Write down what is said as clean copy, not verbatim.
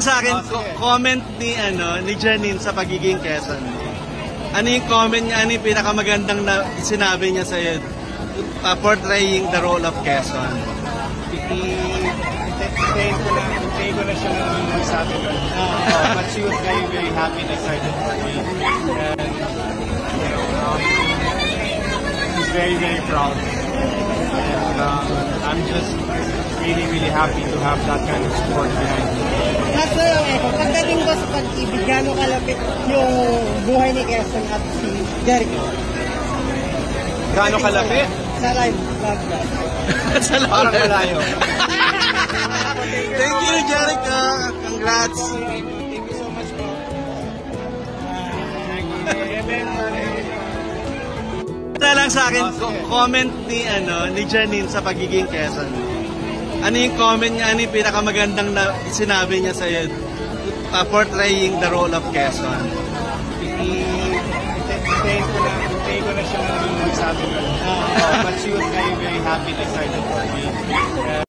sa akin, comment ni Janine sa pagiging Quezon. Ano yung comment niya, ano yung pinakamagandang na sinabi niya sa'yo, portraying the role of Quezon? Tayo ko na siya na sabi doon. But she was very, very happy and excited for me. And, she's very, very proud. And I'm just really, really happy to have that kind of support behind me. Kaso, pagdating ko sa pag-ibig, gano'ng kalapit yung buhay ni Quezon at si Jericho? Gaano kalapit? Sa live vlog. Parang malayo. Thank you, Jericho. Congrats. Thank you so much po. Ito lang sa akin, comment ni Janine sa pagiging Quezon. Ano yung comment niya, ano yung pinakamagandang na sinabi niya sa'yo, portraying the role of Quezon? Tayo ko na siya na sabi doon. But she was very, very happy and excited for me.